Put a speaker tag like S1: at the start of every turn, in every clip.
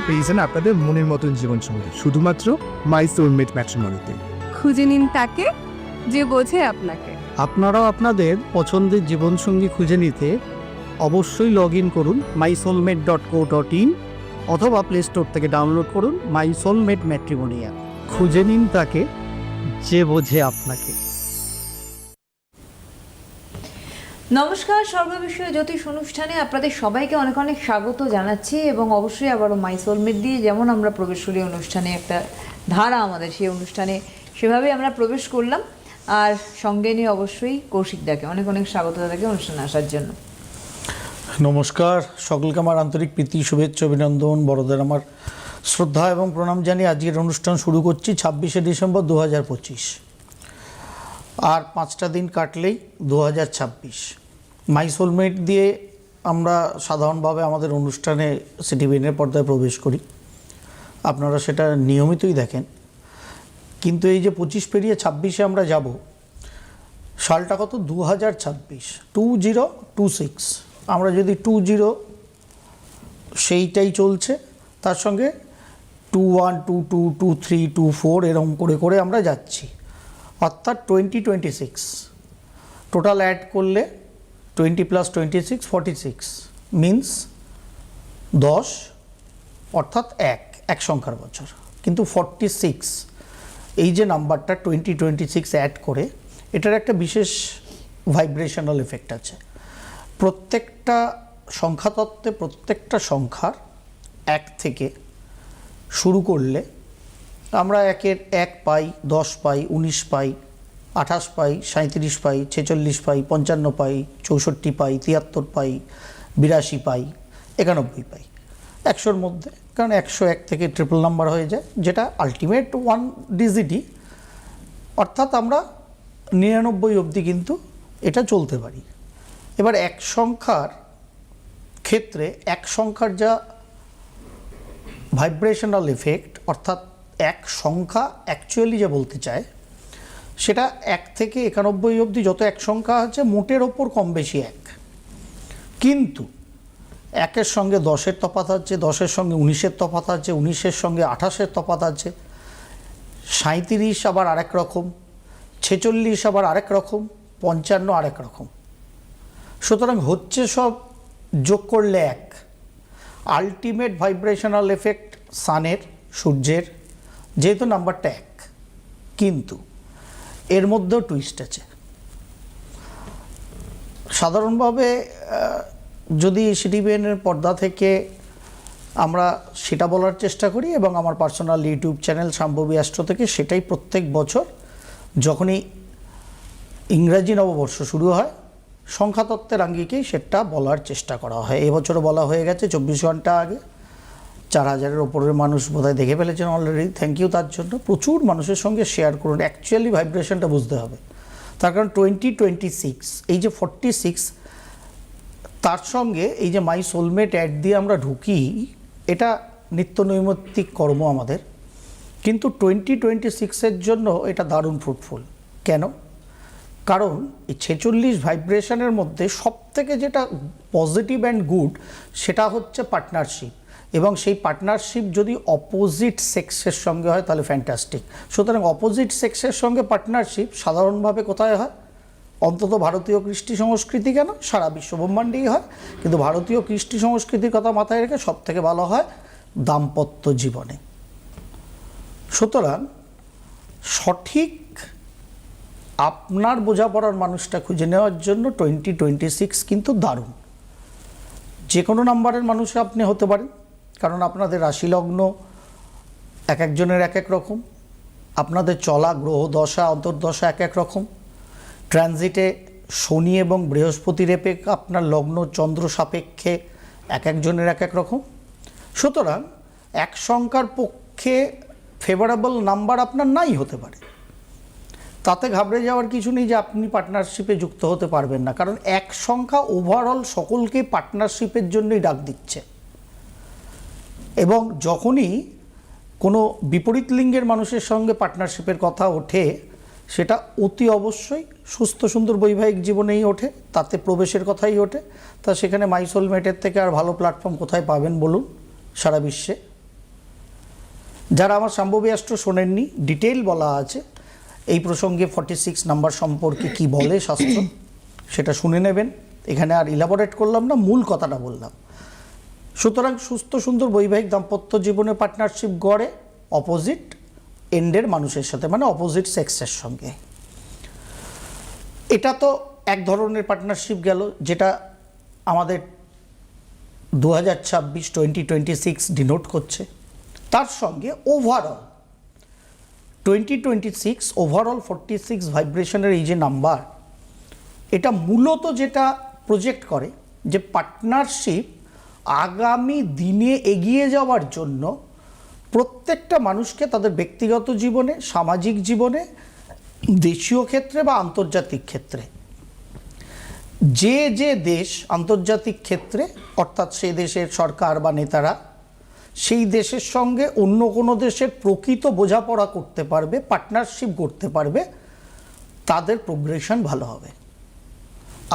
S1: পেয়েছেন আপনাদের মনের মতন জীবনসঙ্গী শুধুমাত্র মাই সোলমেট ম্যাট্রিমনিতে।
S2: খুঁজে নিন তাকে যে বোঝে আপনাকে।
S3: আপনারাও আপনাদের পছন্দের জীবনসঙ্গী খুঁজে নিতে অবশ্যই লগ ইন করুন mysoulmate.co.in অথবা প্লে স্টোর থেকে ডাউনলোড করুন মাই সোলমেট ম্যাট্রিমনি অ্যাপ। খুঁজে নিন তাকে যে বোঝে আপনাকে।
S4: নমস্কার, সর্ববিষয়ে জ্যোতিষ অনুষ্ঠানে আপনাদের সবাইকে অনেক অনেক স্বাগত জানাচ্ছি এবং অবশ্যই আবারও মাই সোলমেট দিয়ে যেমন আমরা প্রবেশ করি অনুষ্ঠানে, একটা ধারা আমাদের, সেই অনুষ্ঠানে সেভাবেই আমরা প্রবেশ করলাম। আর সঙ্গে নিয়ে অবশ্যই কৌশিকদাকে অনেক অনেক স্বাগত তাদেরকে অনুষ্ঠানে আসার জন্য।
S3: নমস্কার, সকলকে আমার আন্তরিক প্রীতি, শুভেচ্ছা, অভিনন্দন, বড়দের আমার শ্রদ্ধা এবং প্রণাম জানিয়ে আজকের অনুষ্ঠান শুরু করছি 26শে ডিসেম্বর 2025। আর 5টা দিন কাটলেই 2026। মাই সোলমেট দিয়ে আমরা সাধারণভাবে আমাদের অনুষ্ঠানে সিটিভিএনের পর্দায় প্রবেশ করি, আপনারা সেটা নিয়মিতই দেখেন। কিন্তু এই যে 25 পেরিয়ে 26-এ আমরা যাব, সালটা কত? 2026, 2026। আমরা যদি 20 সেইটাই চলছে, তার সঙ্গে 21, 22, 23, 24 এরকম করে করে আমরা যাচ্ছি, অর্থাৎ 2026 টোটাল অ্যাড করলে 20 + 26 46 মিনস 10, অর্থাৎ এক সংখ্যার বছর। কিন্তু 46 এই যে নাম্বারটা 2026 অ্যাড করে, এটার একটা বিশেষ ভাইব্রেশনাল এফেক্ট আছে। প্রত্যেকটা সংখ্যাতত্ত্বে প্রত্যেকটা সংখ্যার 1 থেকে শুরু করলে আমরা 1-এর 1 পাই, 10 পাই, 19 পাই, 28 পাই, 37 পাই, 46 পাই, 55 পাই, 64 পাই, 73 পাই, 82 পাই, 91 পাই 100-র মধ্যে। কারণ 101 থেকে ট্রিপল নাম্বার হয়ে যায়, যেটা আলটিমেট 1 ডিজিটই, অর্থাৎ আমরা 99 অবধি কিন্তু এটা চলতে পারি। এবার এক সংখ্যার ক্ষেত্রে এক সংখ্যার যা ভাইব্রেশনাল এফেক্ট, অর্থাৎ এক সংখ্যা অ্যাকচুয়ালি যা বলতে চায়, সেটা 1 থেকে 91 অবধি যত এক সংখ্যা আছে মোটের ওপর কম বেশি এক। কিন্তু 1-এর সঙ্গে 10-এর তফাৎ আছে, 10-এর সঙ্গে 19-এর তফাৎ আছে, 19-এর সঙ্গে 28-এর তফাৎ আছে, 37 আবার আরেক রকম, 46 আবার আরেক রকম, 55 আরেক রকম। সুতরাং হচ্ছে সব যোগ করলে এক। আলটিমেট ভাইব্রেশনাল এফেক্ট সানের, সূর্যের, যেহেতু নাম্বারটা 1, কিন্তু এর মধ্যেও টুইস্ট আছে। সাধারণভাবে যদি সিটিভিএনের পর্দা থেকে আমরা সেটা বলার চেষ্টা করি, এবং আমার personal YouTube channel Shambhavi astro থেকে সেটাই প্রত্যেক বছর যখনই ইংরাজি নববর্ষ শুরু হয়, সংখ্যাতত্ত্বের আঙ্গিকেই সেটা বলার চেষ্টা করা হয়। এবছরও বলা হয়ে গেছে 24 ঘন্টা আগে। 4000-এর ওপরের মানুষ বোধহয় দেখে ফেলেছেন অলরেডি, থ্যাংক ইউ তার জন্য। প্রচুর মানুষের সঙ্গে শেয়ার করুন, অ্যাকচুয়ালি ভাইব্রেশনটা বুঝতে হবে। তার কারণ 2026 এই যে 46, তার সঙ্গে এই যে মাই সোলমেট অ্যাড দিয়ে আমরা ঢুকি, এটা নিত্য নৈমিত্তিক কর্ম আমাদের। কিন্তু 2026-এর জন্য এটা দারুণ ফ্রুটফুল। কেন? কারণ এই 46 ভাইব্রেশনের মধ্যে সবথেকে যেটা পজিটিভ অ্যান্ড গুড, সেটা হচ্ছে পার্টনারশিপ। এবং সেই পার্টনারশিপ যদি অপোজিট সেক্সের সঙ্গে হয় তাহলে ফ্যান্টাস্টিক। সুতরাং অপোজিট সেক্সের সঙ্গে পার্টনারশিপ সাধারণভাবে কোথায় হয়? অন্তত ভারতীয় কৃষ্টি সংস্কৃতি, কেন সারা বিশ্ব ব্রহ্মাণ্ডেই হয়, কিন্তু ভারতীয় কৃষ্টি সংস্কৃতির কথা মাথায় রেখে সবথেকে ভালো হয় দাম্পত্য জীবনে। সুতরাং সঠিক আপনার বোঝাপড়ার মানুষটা খুঁজে নেওয়ার জন্য 2026 কিন্তু দারুণ। যে কোনো নাম্বারের মানুষ আপনি হতে পারেন, কারণ আপনাদের রাশি লগ্ন এক একজনের এক এক রকম, আপনাদের চলা গ্রহ দশা অন্তর্দশা এক এক রকম, ট্রানজিটে শনি এবং বৃহস্পতির এফেক্ট আপনার লগ্ন চন্দ্র সাপেক্ষে এক একজনের এক এক রকম। সুতরাং এক সংখ্যার পক্ষে ফেভারেবল নাম্বার আপনার নাই হতে পারে, তাতে ঘাবড়ে যাওয়ার কিছু নেই যে আপনি পার্টনারশিপে যুক্ত হতে পারবেন না। কারণ এক সংখ্যা ওভারঅল সকলকে পার্টনারশিপের জন্যই ডাক দিচ্ছে। এবং যখনই কোনো বিপরীত লিঙ্গের মানুষের সঙ্গে পার্টনারশিপের কথা ওঠে, সেটা অতি অবশ্যই সুস্থ সুন্দর বৈবাহিক জীবনেই ওঠে, তাতে প্রবেশের কথাই ওঠে। তা সেখানে মাই সোলমেটের থেকে আর ভালো প্ল্যাটফর্ম কোথায় পাবেন বলুন সারা বিশ্বে? যারা আমার শাম্ভবী অ্যাস্ট্রো শোনেননি, ডিটেইল বলা আছে এই প্রসঙ্গে 46 নাম্বার সম্পর্কে কি বলে শাস্ত্র, সেটা শুনে নেবেন। এখানে আর ইলাবোরেট করলাম না, মূল কথাটা বললাম। সুতরাং সুস্থ সুন্দর বৈবাহিক দাম্পত্য জীবনে পার্টনারশিপ গড়ে অপোজিট এন্ডের মানুষের সাথে, মানে অপোজিট সেক্সের সঙ্গে। এটা তো এক ধরনের পার্টনারশিপ গেল, যেটা আমাদের 2026 ডিনোট করছে। তার সঙ্গে ওভারঅল 2026 ওভারঅল 46 ভাইব্রেশনের এই যে নাম্বার, এটা মূলত যেটা প্রজেক্ট করে যে পার্টনারশিপ আগামী দিনে এগিয়ে যাওয়ার জন্য প্রত্যেকটা মানুষকে তাদের ব্যক্তিগত জীবনে, সামাজিক জীবনে, দেশীয় ক্ষেত্রে বা আন্তর্জাতিক ক্ষেত্রে, যে যে দেশ আন্তর্জাতিক ক্ষেত্রে অর্থাৎ সেই দেশের সরকার বা নেতারা সেই দেশের সঙ্গে অন্য কোনো দেশের প্রকৃত বোঝাপড়া করতে পারবে, পার্টনারশিপ করতে পারবে, তাদের প্রোগ্রেশন ভালো হবে।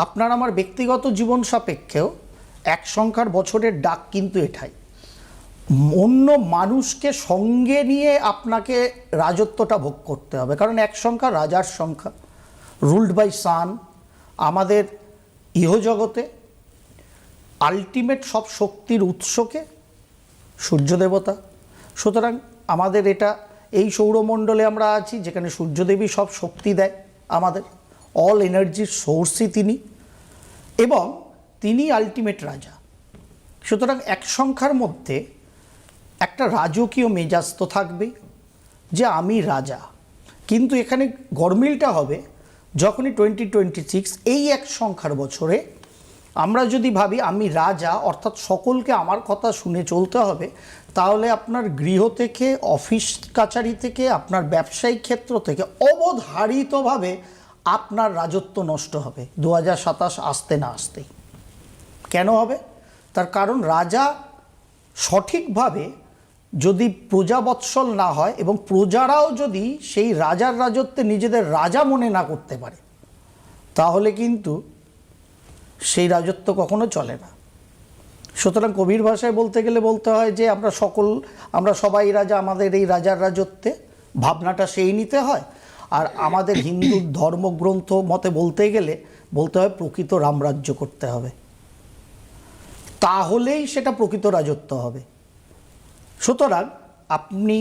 S3: আপনার আমার ব্যক্তিগত জীবন সাপেক্ষেও এক সংখ্যার বছরের ডাক কিন্তু এটাই, অন্য মানুষকে সঙ্গে নিয়ে আপনাকে রাজত্বটা ভোগ করতে হবে। কারণ এক সংখ্যা রাজার সংখ্যা, রুলড বাই সান। আমাদের ইহজগতে আলটিমেট সব শক্তির উৎসকে সূর্যদেবতা। সুতরাং আমাদের এটা এই সৌরমণ্ডলে আমরা আছি, যেখানে সূর্যদেবী সব শক্তি দেয় আমাদের, অল এনার্জির সোর্সই তিনি, এবং তিনি আলটিমেট রাজা। সুতরাং এক সংখ্যার মধ্যে একটা রাজকীয় মেজাজ তো থাকবেই, যে আমি রাজা। কিন্তু এখানে গরমিলটা হবে যখনই 2026 এই এক সংখ্যার বছরে আমরা যদি ভাবি আমি রাজা, অর্থাৎ সকলকে আমার কথা শুনে চলতে হবে, তাহলে আপনার গৃহ থেকে, অফিস কাছারি থেকে, আপনার ব্যবসায়িক ক্ষেত্র থেকে অবধারিতভাবে আপনার রাজত্ব নষ্ট হবে 2027 আসতে না আসতেই। কেন হবে? তার কারণ রাজা সঠিকভাবে যদি প্রজাবৎসল না হয় এবং প্রজারাও যদি সেই রাজার রাজত্বে নিজেদের রাজা মনে না করতে পারে, তাহলে কিন্তু সেই রাজত্ব কখনো চলে না। সুতরাং কবির ভাষায় বলতে গেলে বলতে হয় যে আমরা সবাই রাজা, আমাদের এই রাজার রাজত্বে, ভাবনাটা সেই নিতে হয়। আর আমাদের হিন্দু ধর্মগ্রন্থ মতে বলতে গেলে বলতে হয় প্রকৃত রামরাজ্য করতে হবে, তাহলেই সেটা প্রকৃত রাজত্ব হবে। সুতরাং আপনি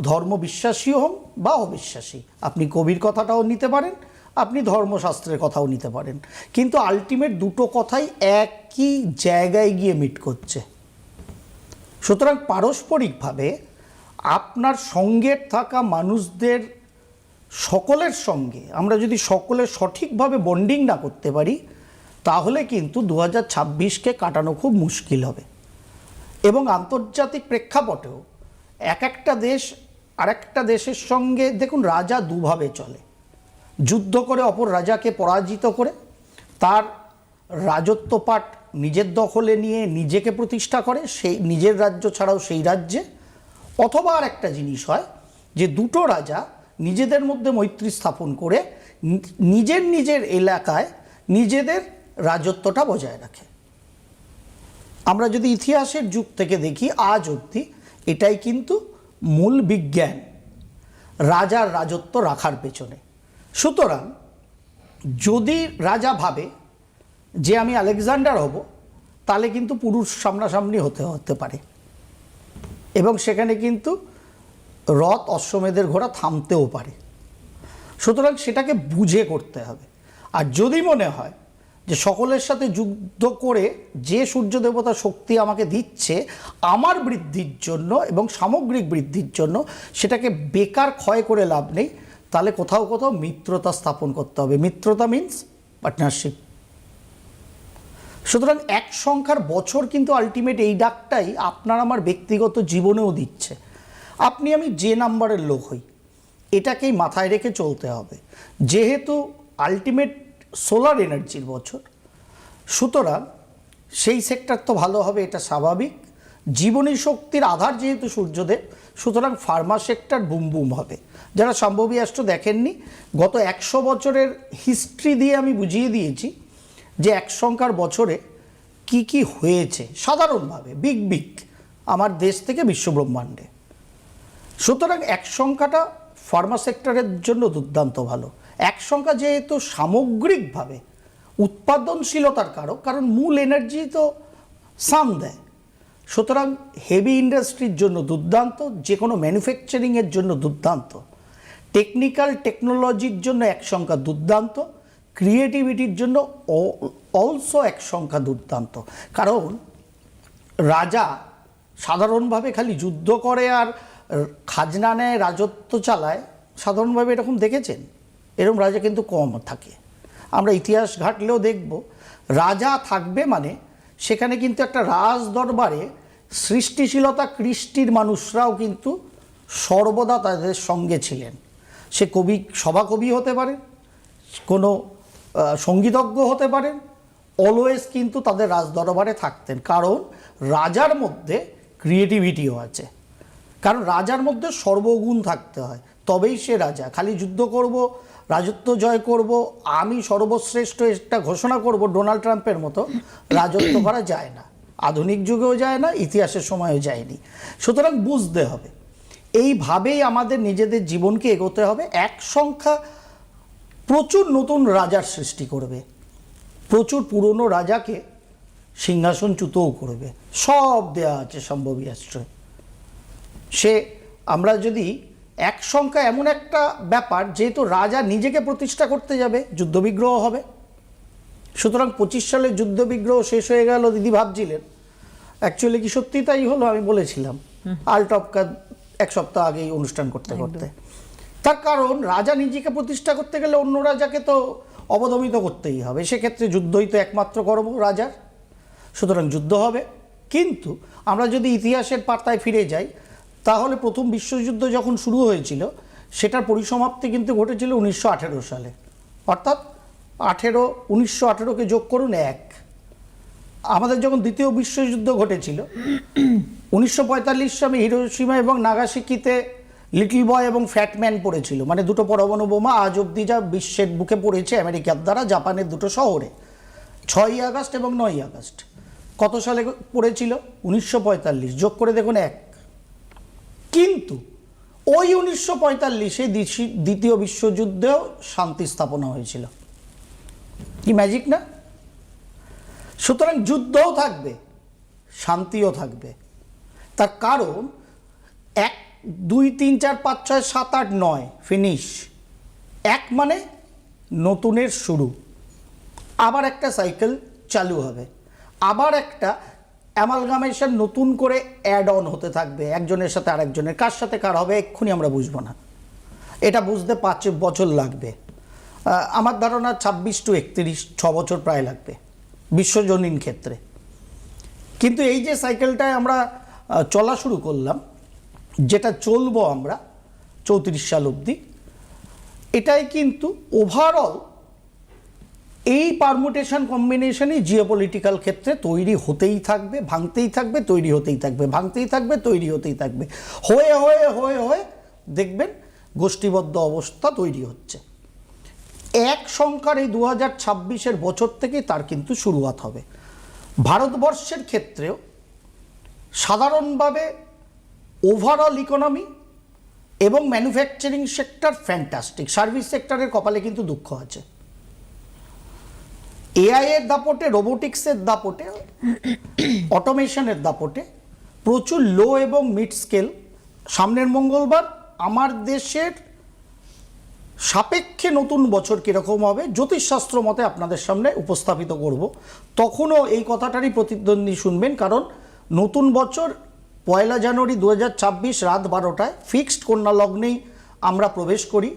S3: ধর্ম বিশ্বাসী হন বা অবিশ্বাসী, আপনি কবির কথাটাও নিতে পারেন, আপনি ধর্মশাস্ত্রের কথাও নিতে পারেন, কিন্তু আলটিমেট দুটো কথাই একই জায়গায় গিয়ে মিট করছে। সুতরাং পারস্পরিকভাবে আপনার সঙ্গে থাকা মানুষদের সকলের সঙ্গে আমরা যদি সকলের সঠিকভাবে বন্ডিং না করতে পারি, তাহলে কিন্তু 2026কে কাটানো খুব মুশকিল হবে। এবং আন্তর্জাতিক প্রেক্ষাপটেও এক একটা দেশ আরেকটা দেশের সঙ্গে, দেখুন রাজা দুভাবে চলে, যুদ্ধ করে অপর রাজাকে পরাজিত করে তার রাজত্বপাট নিজের দখলে নিয়ে নিজেকে প্রতিষ্ঠা করে, সেই নিজের রাজ্য ছাড়াও সেই রাজ্যে। অথবা আর একটা জিনিস হয় যে দুটো রাজা নিজেদের মধ্যে মৈত্রী স্থাপন করে নিজের এলাকায় নিজেদের রাজত্বটা বজায় রাখে। আমরা যদি ইতিহাসের যুগ থেকে দেখি আজ অবধি এটাই কিন্তু মূল বিজ্ঞান, রাজার রাজত্ব রাখার পেছনে। সুতরাং যদি রাজা ভাবে যে আমি আলেকজান্ডার হব, তাহলে কিন্তু পুরুষ সামনাসামনি হতে পারে, এবং সেখানে কিন্তু রথ অশ্বমেধের ঘোড়া থামতেও পারে। সুতরাং সেটাকে বুঝে করতে হবে। আর যদি মনে হয় যে সকলের সাথে যুদ্ধ করে যে সূর্য দেবতা শক্তি আমাকে দিচ্ছে আমার বৃদ্ধির জন্য এবং সামগ্রিক বৃদ্ধির জন্য, সেটাকে বেকার ক্ষয় করে লাভ নেই, তাহলে কোথাও কোথাও মিত্রতা স্থাপন করতে হবে। মিত্রতা মিন্স পার্টনারশিপ। সুতরাং এক সংখ্যার বছর কিন্তু আলটিমেট এই ডাকটাই আপনার আমার ব্যক্তিগত জীবনেও দিচ্ছে। আপনি আমি যে নাম্বারের লোক হই, এটাকেই মাথায় রেখে চলতে হবে। যেহেতু আলটিমেট সোলার এনার্জির বছর, সুতরাং সেই সেক্টর তো ভালো হবে, এটা স্বাভাবিক। জীবনী শক্তির আধার যেহেতু সূর্যদেব, সুতরাং ফার্মা সেক্টর বুম বুম হবে। যারা শাম্ভবী অ্যাস্ট্রো দেখেননি, গত 100 বছরের হিস্ট্রি দিয়ে আমি বুঝিয়ে দিয়েছি যে এক সংখ্যার বছরে কি কি হয়েছে সাধারণভাবে, বিগ আমার দেশ থেকে বিশ্বব্রহ্মাণ্ডে। সুতরাং এক সংখ্যাটা ফার্মা সেক্টরের জন্য দুর্দান্ত ভালো। এক সংখ্যা যেহেতু সামগ্রিকভাবে উৎপাদনশীলতার কারক, কারণ মূল এনার্জি তো সান দেয়, সুতরাং হেভি ইন্ডাস্ট্রির জন্য দুর্দান্ত, যে কোনো ম্যানুফ্যাকচারিংয়ের জন্য দুর্দান্ত, টেকনিক্যাল টেকনোলজির জন্য এক সংখ্যা দুর্দান্ত, ক্রিয়েটিভিটির জন্য অলসো এক সংখ্যা দুর্দান্ত। কারণ রাজা সাধারণভাবে খালি যুদ্ধ করে আর খাজনা নেয়, রাজত্ব চালায়, সাধারণভাবে এরকম দেখেছেন? এরকম রাজা কিন্তু কম থাকে। আমরা ইতিহাস ঘাটলেও দেখব রাজা থাকবে মানে সেখানে কিন্তু একটা রাজ দরবারে সৃষ্টিশীলতা কৃষ্টির মানুষরাও কিন্তু সর্বদা তাদের সঙ্গে ছিলেন। সে কবি, সভাকবি হতে পারে, কোনো সঙ্গীতজ্ঞ হতে পারেন, অলওয়েজ কিন্তু তাদের রাজ দরবারে থাকতেন। কারণ রাজার মধ্যে ক্রিয়েটিভিটিও আছে, কারণ রাজার মধ্যে সর্বগুণ থাকতে হয়, তবেই সে রাজা। খালি যুদ্ধ করব, রাজত্ব জয় করব, আমি সর্বশ্রেষ্ঠ এটা ঘোষণা করব, ডোনাল্ড ট্রাম্পের মতো রাজত্ব করা যায় না, আধুনিক যুগেও যায় না, ইতিহাসের সময়ও যায়নি। সুতরাং বুঝতে হবে, এইভাবেই আমাদের নিজেদের জীবনকে এগোতে হবে। এক সংখ্যা প্রচুর নতুন রাজার সৃষ্টি করবে, প্রচুর পুরনো রাজাকে সিংহাসনচ্যুতও করবে, সব দেয়া আছে সম্ভবী অ্যাস্ট্রো। সে আমরা যদি এক সংখ্যা এমন একটা ব্যাপার, যেহেতু রাজা নিজেকে প্রতিষ্ঠা করতে যাবে, যুদ্ধবিগ্রহ হবে। সুতরাং 25 সালে যুদ্ধবিগ্রহ শেষ হয়ে গেল, দিদি ভাবছিলেন, অ্যাকচুয়ালি কি সত্যি তাই হলো? আমি বলেছিলাম আলটপকা এক সপ্তাহ আগেই অনুষ্ঠান করতে করতে। তার কারণ রাজা নিজেকে প্রতিষ্ঠা করতে গেলে অন্য রাজাকে তো অবদমিত করতেই হবে, সেক্ষেত্রে যুদ্ধই তো একমাত্র কর্ম রাজার। সুতরাং যুদ্ধ হবে। কিন্তু আমরা যদি ইতিহাসের পাতায় ফিরে যাই, তাহলে প্রথম বিশ্বযুদ্ধ যখন শুরু হয়েছিল সেটার পরিসমাপ্তি কিন্তু ঘটেছিল 1918 সালে, অর্থাৎ 1918কে যোগ করুন 1। আমাদের যখন দ্বিতীয় বিশ্বযুদ্ধ ঘটেছিল 1945 সালে হিরোশিমা এবং নাগাসাকিতে লিটল বয় এবং ফ্যাটম্যান পড়েছিল, মানে দুটো পরমাণু বোমা আজ অবধি যা বিশ্বের বুকে পড়েছে আমেরিকার দ্বারা জাপানের দুটো শহরে, 6ই আগস্ট এবং 9ই আগস্ট। কত সালে পড়েছিল? 1945, যোগ করে দেখুন 1। কিন্তু ওই 1945-এ দ্বিতীয় বিশ্বযুদ্ধেও শান্তি স্থাপনা হয়েছিল। কি ম্যাজিক না? সুতরাং যুদ্ধও থাকবে, শান্তিও থাকবে। তার কারণ 1, 2, 3, 4, 5, 6, 7, 8, 9 ফিনিশ। 1 মানে নতুনের শুরু, আবার একটা সাইকেল চালু হবে, আবার একটা অ্যামালগামেশন নতুন করে অ্যাড অন হতে থাকবে, একজনের সাথে আরেকজনের। কার সাথে কার হবে এক্ষুনি আমরা বুঝবো না, এটা বুঝতে 5 বছর লাগবে। আমার ধারণা 26 to 31, 6 বছর প্রায় লাগবে বিশ্বজনীন ক্ষেত্রে। কিন্তু এই যে সাইকেলটায় আমরা চলা শুরু করলাম, যেটা চলবো আমরা 34 সাল অবধি, এটাই কিন্তু ওভারঅল এই পারমুটেশন কম্বিনেশনই জিওপলিটিক্যাল ক্ষেত্রে তৈরি হতেই থাকবে, ভাঙতেই থাকবে, তৈরি হতেই থাকবে, ভাঙতেই থাকবে, তৈরি হতেই থাকবে, হয়ে হয়ে হয়ে হয়ে দেখবেন গোষ্ঠীবদ্ধ অবস্থা তৈরি হচ্ছে। এক সংখ্যার এই 2026-এর বছর থেকেই তার কিন্তু শুরুয়াত হবে। ভারতবর্ষের ক্ষেত্রেও সাধারণভাবে ওভারঅল ইকোনমি এবং ম্যানুফ্যাকচারিং সেক্টর ফ্যান্টাস্টিক, সার্ভিস সেক্টরের কপালে কিন্তু দুঃখ আছে। এআই এর দাপটে, রোবোটিক্সের দাপটে, অটোমেশনের দাপটে প্রচুর লো এবং মিড স্কেল। সামনের মঙ্গলবার আমার দেশের সাপেক্ষে নতুন বছর কীরকম হবে জ্যোতিষশাস্ত্র মতে আপনাদের সামনে উপস্থাপিত করব। তখনও এই কথাটারই প্রতিদ্বন্দ্বী শুনবেন, কারণ নতুন বছর 1 জানুয়ারি 2026 রাত 12টায় ফিক্সড কন্যা লগ্নেই আমরা প্রবেশ করি,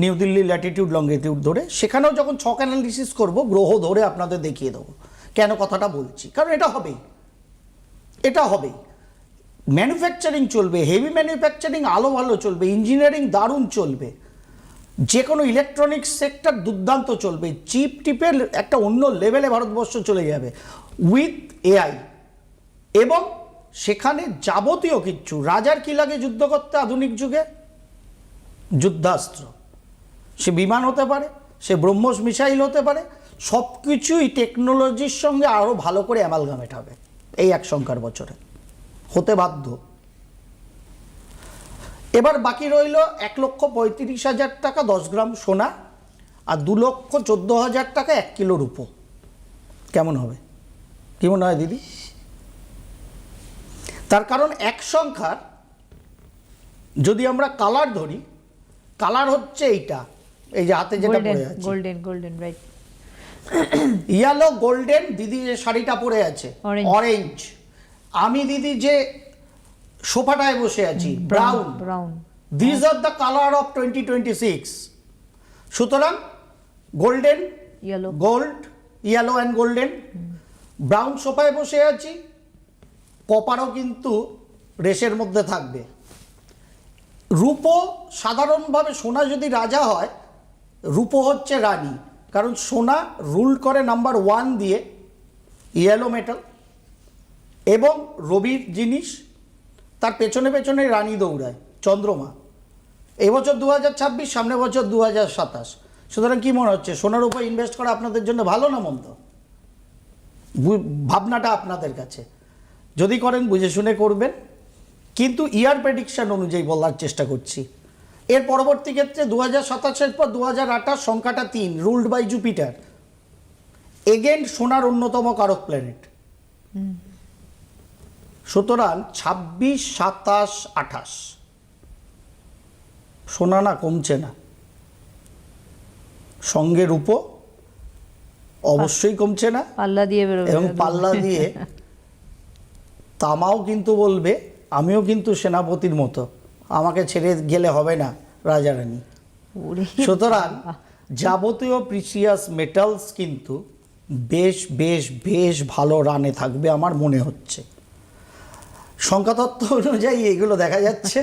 S3: নিউ দিল্লি ল্যাটিটিউড লঙ্গিটিউড ধরে। সেখানেও যখন ছক অ্যানালিসিস করব, গ্রহ ধরে আপনাদের দেখিয়ে দেবো কেন কথাটা বলছি, কারণ এটা হবেই, এটা হবেই। ম্যানুফ্যাকচারিং চলবে, হেভি ম্যানুফ্যাকচারিং আলো ভালো চলবে, ইঞ্জিনিয়ারিং দারুণ চলবে, যে কোনো ইলেকট্রনিক্স সেক্টর দুর্দান্ত চলবে, চিপ টিপের একটা অন্য লেভেলে ভারতবর্ষ চলে যাবে উইথ এআই। এবং সেখানে যাবতীয় কিচ্ছু, রাজার কি লাগে যুদ্ধ করতে আধুনিক যুগে? যুদ্ধাস্ত্র। সে বিমান হতে পারে, সে ব্রহ্মস মিসাইল হতে পারে, সব কিছুই টেকনোলজির সঙ্গে আরও ভালো করে অ্যামালগামেট হবে এই এক সংখ্যার বছরে, হতে বাধ্য। এবার বাকি রইল 1,35,000 টাকা 10 গ্রাম সোনা আর 2,14,000 টাকা 1 কিলো রূপো। কেমন হবে, কি মনে হয় দিদি? তার কারণ এক সংখ্যার যদি আমরা কালার ধরি, কালার হচ্ছে এইটা, এই যে হাতে যেটা পরে আছে
S4: গোল্ডেন রাইট।
S3: ইয়েলো গোল্ডেন, দিদি যে শাড়িটা পরে আছে
S4: Orange.
S3: অরেঞ্জ, আমি দিদি যে সোফাটায় বসে আছি brown. This are the colour of 2026। সুতরাং golden,
S4: Yellow.
S3: Gold, yellow and golden. Brown সোফায় বসে আছি, কপারও কিন্তু রেশের মধ্যে থাকবে। রূপো সাধারণভাবে সোনা যদি রাজা হয়, রূপো হচ্ছে রানী, কারণ সোনা রুল করে নাম্বার 1 দিয়ে, ইয়েলো মেটাল এবং রবির জিনিস, তার পেছনে পেছনে রানী দৌড়ায় চন্দ্রমা। এবছর 2026, সামনে বছর 2027। সুতরাং কি মনে হচ্ছে, সোনার উপর ইনভেস্ট করা আপনাদের জন্য ভালো না মন্দ? ভাবনাটা আপনাদের কাছে, যদি করেন বুঝে শুনে করবেন, কিন্তু ইয়ার প্রেডিকশন অনুযায়ী বলার চেষ্টা করছি। এর পরবর্তী ক্ষেত্রে 2027-এর পর 2028 সংখ্যাটা 3, রুলড বাই জুপিটার, এগেন সোনার অন্যতম কারক প্ল্যানেট। সুতরাং 26, 27, 28 সোনা না কমছে না, সঙ্গে রূপো অবশ্যই কমছে না,
S4: পাল্লা দিয়ে বেরোবে
S3: এবং পাল্লা দিয়ে তামাও কিন্তু বলবে আমিও কিন্তু সেনাপতির মতো, আমাকে ছেড়ে গেলে হবে না রাজারানী।
S4: ওরে
S3: সুতরাং যাবতীয় প্রিসিয়াস মেটালস কিন্তু বেশ বেশ বেশ ভালো রানে থাকবে আমার মনে হচ্ছে। সংখ্যাতত্ত্ব অনুযায়ী এগুলো দেখা যাচ্ছে।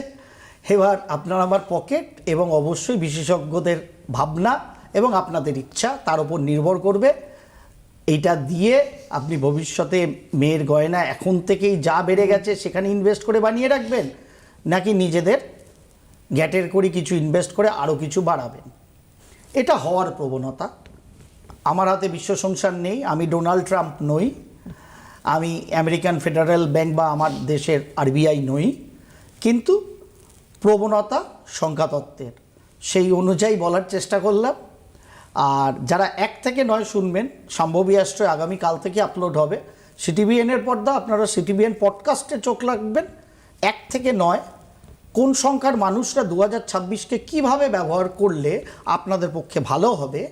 S3: এবার আপনার আমার পকেট এবং অবশ্যই বিশেষজ্ঞদের ভাবনা এবং আপনাদের ইচ্ছা তার উপর নির্ভর করবে। এইটা দিয়ে আপনি ভবিষ্যতে মেয়ের গয়না এখন থেকেই যা বেড়ে গেছে সেখানে ইনভেস্ট করে বানিয়ে রাখবেন, নাকি নিজেদের গ্যাটের করে কিছু ইনভেস্ট করে আরও কিছু বাড়াবেন। এটা হওয়ার প্রবণতা। আমার হাতে বিশ্ব সংসার নেই, আমি ডোনাল্ড ট্রাম্প নই, আমি আমেরিকান ফেডারেল ব্যাংক বা আমার দেশের আরবিআই নই, কিন্তু প্রবণতা সংখ্যাতত্ত্বের, সেই অনুযায়ী বলার চেষ্টা করলাম। আর যারা 1 থেকে 9 শুনবেন, শাম্ভবী অ্যাস্ট্রো আগামীকাল থেকে আপলোড হবে সিটিভিএনের পর্দা, আপনারা সিটিভিএন পডকাস্টে চোখ রাখবেন। 1 থেকে 9 কোন সংখ্যার মানুষরা 2026-কে কীভাবে ব্যবহার করলে আপনাদের পক্ষে ভালো হবে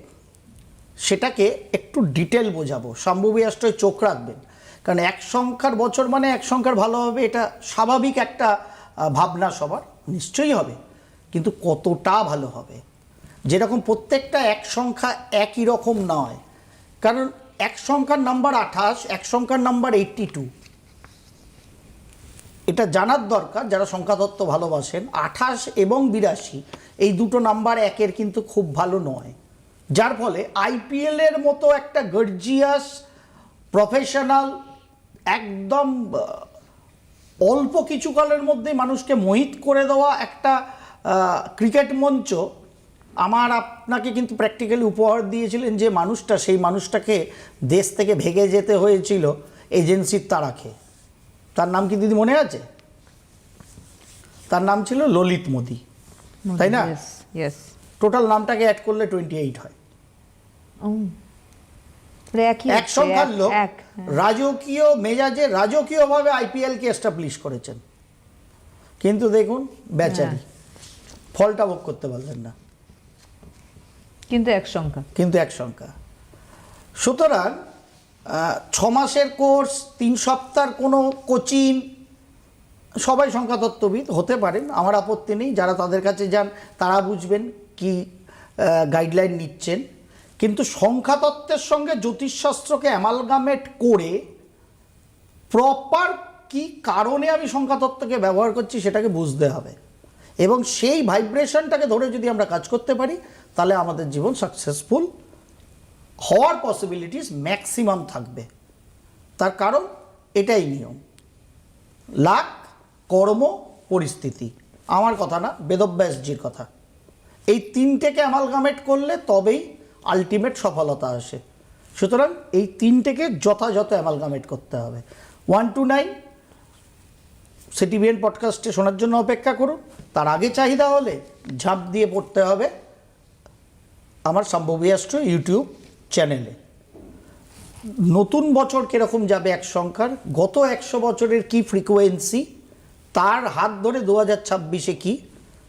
S3: সেটাকে একটু ডিটেল বোঝাবো। শাম্ভবী অ্যাস্ট্রোয় চোখ রাখবেন, কারণ 1 সংখ্যার বছর মানে 1 সংখ্যার ভালো হবে, এটা স্বাভাবিক একটা ভাবনা সবার, নিশ্চয়ই হবে, কিন্তু কতটা ভালো হবে। যেরকম প্রত্যেকটা 1 সংখ্যা একই রকম নয়, কারণ 1 সংখ্যার নাম্বার 28, 1 সংখ্যার নাম্বার 82, এটা জানার দরকার যারা সংখ্যাতত্ত্ব ভালোবাসেন। 28 এবং 82 এই দুটো নাম্বার 1-এর কিন্তু খুব ভালো নয়, যার ফলে আইপিএলের মতো একটা গর্জিয়াস প্রফেশনাল একদম অল্প কিছু কালের মধ্যে মানুষকে মোহিত করে দেওয়া একটা ক্রিকেট মঞ্চ আমার আপনাকে কিন্তু প্র্যাকটিক্যালি উপহার দিয়েছিলেন যে মানুষটা, সেই মানুষটাকে দেশ থেকে ভেগে যেতে হয়েছিল এজেন্সির তাড়াকে। তার নাম কি দিদি মনে আছে? তার নাম ছিল ললিত মোদি, তাই না?
S4: ইয়েস।
S3: টোটাল নামটাকে অ্যাড করলে 28 হয়।
S4: একই
S3: 1 সংখ্যার লোক
S4: এক,
S3: রাজকীয় মেজাজে রাজকীয়ভাবে আইপিএলকে এস্টাবলিশ করেছেন, কিন্তু দেখুন বেচারি ফলটা ভোগ করতে পারলেন না,
S4: কিন্তু 1 সংখ্যা,
S3: কিন্তু 1 সংখ্যা। সুতরাং 6 মাসের কোর্স, 3 সপ্তাহের কোনো কোচিং, সবাই সংখ্যাতত্ত্ববিদ হতে পারেন, আমার আপত্তি নেই। যারা তাদের কাছে যান তারা বুঝবেন কি গাইডলাইন নিচ্ছেন, কিন্তু সংখ্যাতত্ত্বের সঙ্গে জ্যোতিষশাস্ত্রকে অ্যামালগামেট করে প্রপার কি কারণে আমি সংখ্যাতত্ত্বকে ব্যবহার করছি সেটাকে বুঝতে হবে, এবং সেই ভাইব্রেশনটাকে ধরে যদি আমরা কাজ করতে পারি তাহলে আমাদের জীবন সাকসেসফুল হওয়ার পসিবিলিটিস ম্যাক্সিমাম থাকবে। তার কারণ এটাই নিয়ম, লাক, কর্ম, পরিস্থিতি। আমার কথা না, বেদব্যাসজির কথা। এই 3টেকে অ্যামালগামেট করলে তবেই আলটিমেট সফলতা আসে। সুতরাং এই 3টেকে যথাযথ অ্যামালগামেট করতে হবে। 1 to 9 সিটিভিএন পডকাস্টে শোনার জন্য অপেক্ষা করুন। তার আগে চাহিদা হলে ঝাঁপ দিয়ে পড়তে হবে আমার শাম্ভবী অ্যাস্ট্রো ইউটিউব চ্যানেলে। নতুন বছর কীরকম যাবে এক সংখ্যার, গত 100 বছরের কি ফ্রিকোয়েন্সি, তার হাত ধরে 2026-এ কী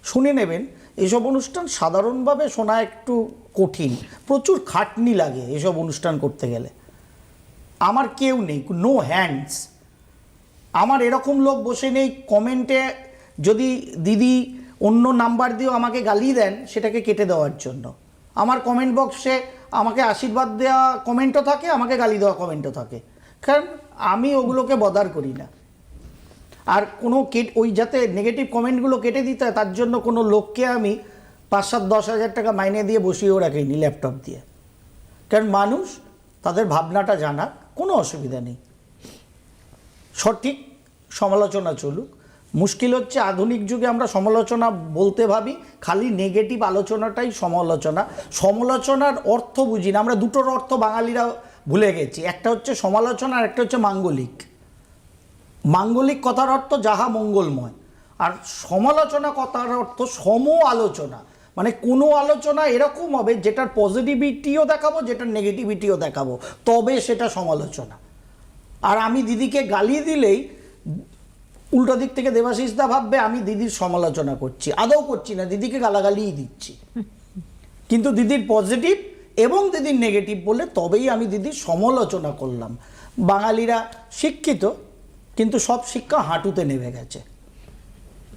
S3: শুনে নেবেন। এসব অনুষ্ঠান সাধারণভাবে শোনা একটু কঠিন, প্রচুর খাটনি লাগে এসব অনুষ্ঠান করতে গেলে। আমার কেউ নেই, নো হ্যান্ডস। আমার এরকম লোক বসে নেই কমেন্টে যদি দিদি অন্য নাম্বার দিয়েও আমাকে গালি দেন সেটাকে কেটে দেওয়ার জন্য। আমার কমেন্ট বক্সে আমাকে আশীর্বাদ দেওয়া কমেন্টও থাকে, আমাকে গালি দেওয়া কমেন্টও থাকে, কারণ আমি ওগুলোকে বদার করি না। আর কোনো ওই যাতে নেগেটিভ কমেন্টগুলো কেটে দিতে হয় তার জন্য কোনো লোককে আমি 5-7-10 হাজার টাকা মাইনে দিয়ে বসিয়েও রাখিনি ল্যাপটপ দিয়ে। কারণ মানুষ তাদের ভাবনাটা জানা, কোনো অসুবিধা নেই, সঠিক সমালোচনা চলুক। মুশকিল হচ্ছে আধুনিক যুগে আমরা সমালোচনা বলতে ভাবি খালি নেগেটিভ আলোচনাটাই সমালোচনা। সমালোচনার অর্থ বুঝি না আমরা, দুটোর অর্থ বাঙালিরা ভুলে গেছি। একটা হচ্ছে সমালোচনা আর একটা হচ্ছে মাঙ্গলিক। মাঙ্গলিক কথার অর্থ যাহা মঙ্গলময়, আর সমালোচনা কথার অর্থ সম আলোচনা, মানে কোনো আলোচনা এরকম হবে যেটার পজিটিভিটিও দেখাবো, যেটার নেগেটিভিটিও দেখাবো, তবে সেটা সমালোচনা। আর আমি দিদিকে গালি দিলেই উল্টো দিক থেকে দেবাশিসদা ভাববে আমি দিদির সমালোচনা করছি, আদৌ করছি না, দিদিকে গালাগালিই দিচ্ছি। কিন্তু দিদির পজিটিভ এবং দিদির নেগেটিভ বলে তবেই আমি দিদির সমালোচনা করলাম। বাঙালিরা শিক্ষিত, কিন্তু সব শিক্ষা হাঁটুতে নেমে গেছে।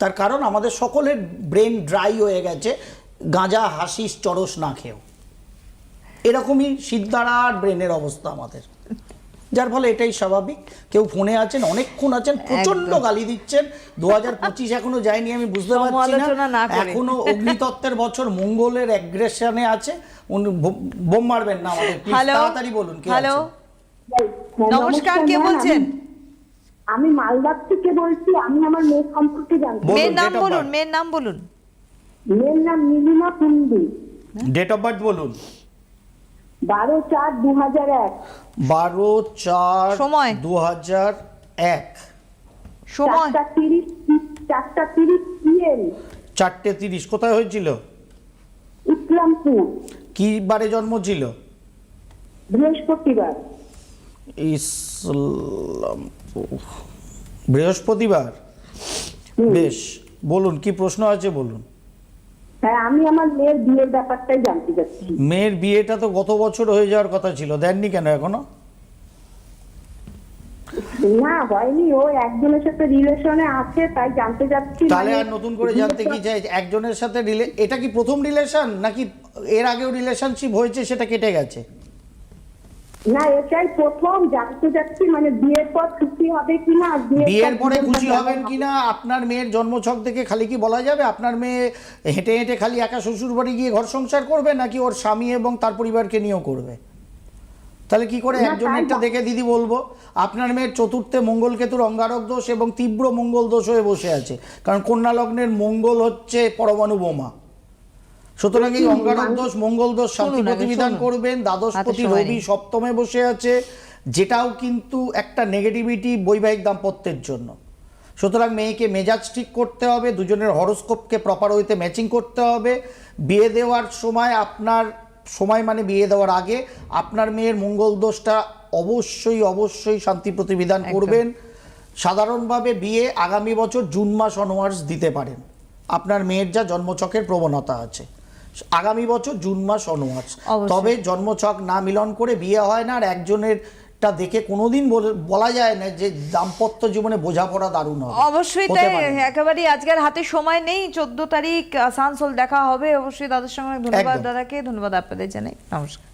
S3: তার কারণ আমাদের সকলের ব্রেন ড্রাই হয়ে গেছে গাঁজা হাসিস চরস না খেয়েও। এরকমই সিদ্ধারা আর ব্রেনের অবস্থা আমাদের, যার ফলে এটাই স্বাভাবিক। কেউ ফোনে আছেন, অনেকক্ষণ আছেন, প্রচন্ড গালি দিচ্ছেন। 2025 এখনো যায়নি, আমি বুঝতে পারছি না। এখনো অগ্নিতত্ত্বের বছর, মঙ্গলের অ্যাগ্রেশনে আছে। বোম মারবেন না আমাদের, তাড়াতাড়ি বলুন।
S4: হ্যালো, নমস্কার, কে বলছেন?
S5: আমি মালদার থেকে বলছি। আমি আমার মেয়ের সম্পর্কে জানতে।
S4: মেয়ের নাম বলুন, মেয়ের নাম বলুন।
S5: মেয়ের নাম Nilima Kundu.
S3: Date of birth বলুন।
S5: 12/4/2001।
S3: 12/4/2001।
S4: সময়
S5: 4:30 PM।
S3: 4:30। কোথায় হয়েছিল?
S5: ইসলামপুর।
S3: কি বারে জন্ম ছিল?
S5: বৃহস্পতিবার।
S3: ইসলামপুর, বৃহস্পতিবার। বেশ, বলুন কি প্রশ্ন আছে বলুন।
S5: হ্যাঁ, আমি আমার মেয়ের বিয়ের ব্যাপারটাই জানতে চাচ্ছি।
S3: মেয়ের বিয়েটা তো গত বছর হয়ে যাওয়ার কথা ছিল, দেননি কেন এখনো?
S5: না, হয়নি। ও একজনের সাথে রিলেশনে আছে, তাই জানতে চাচ্ছি।
S3: তাহলে আর নতুন করে জানতে কি চাই? একজনের সাথে এটা কি প্রথম রিলেশন, নাকি এর আগেও রিলেশনশিপ হয়েছে সেটা কেটে গেছে?
S5: না, এটাই প্রথম জানতে চাচ্ছি, মানে বিয়ের পর খুশি হবে কিনা।
S3: বিয়ের পরে খুশি হবেন কিনা আপনার মেয়ের জন্মছক দেখে খালি কি বলা যাবে? আপনার মেয়ে হেঁটে হেঁটে খালি একা শ্বশুর বাড়ি গিয়ে ঘর সংসার করবে, নাকি ওর স্বামী এবং তার পরিবারকে নিয়েও করবে? তাহলে কি করে একজনেরটা দেখে দিদি বলবো? আপনার মেয়ের চতুর্থে মঙ্গলকেতুর অঙ্গারক দোষ এবং তীব্র মঙ্গল দোষ হয়ে বসে আছে, কারণ কন্যা লগ্নের মঙ্গল হচ্ছে পরমাণু বোমা। সুতরাং এই অঙ্গারক দোষ মঙ্গল দোষ শান্তি প্রতিবিধান করবেন। দ্বাদশপতি রবি সপ্তমে বসে আছে, যেটাও কিন্তু একটা নেগেটিভিটি বৈবাহিক দাম্পত্যের জন্য। সুতরাং মেয়েকে মেজাজ ঠিক করতে হবে, দুজনের হরোস্কোপকে প্রপার ওয়েতে ম্যাচিং করতে হবে। বিয়ে দেওয়ার সময়, আপনার সময় মানে বিয়ে দেওয়ার আগে, আপনার মেয়ের মঙ্গল দোষটা অবশ্যই অবশ্যই শান্তি প্রতিবিধান করবেন। সাধারণভাবে বিয়ে আগামী বছর জুন মাস অনওয়ার্ডস দিতে পারেন, আপনার মেয়ের যা জন্মছকের প্রবণতা আছে, আগামী বছর জুন মাস অনওয়ার্ডস। তবে জন্মছক না মিলন করে বিয়ে হয় না। আর একজনেরটা দেখে কোনোদিন বলা যায় না যে দাম্পত্য জীবনে বোঝাপড়া দারুণ হবে।
S4: অবশ্যই তাই, একেবারেই আজকের হাতে সময় নেই। 14 তারিখ আসানসোল দেখা হবে অবশ্যই দাদার সঙ্গে। ধন্যবাদ দাদাকে, ধন্যবাদ আপনাদের জানাই, নমস্কার।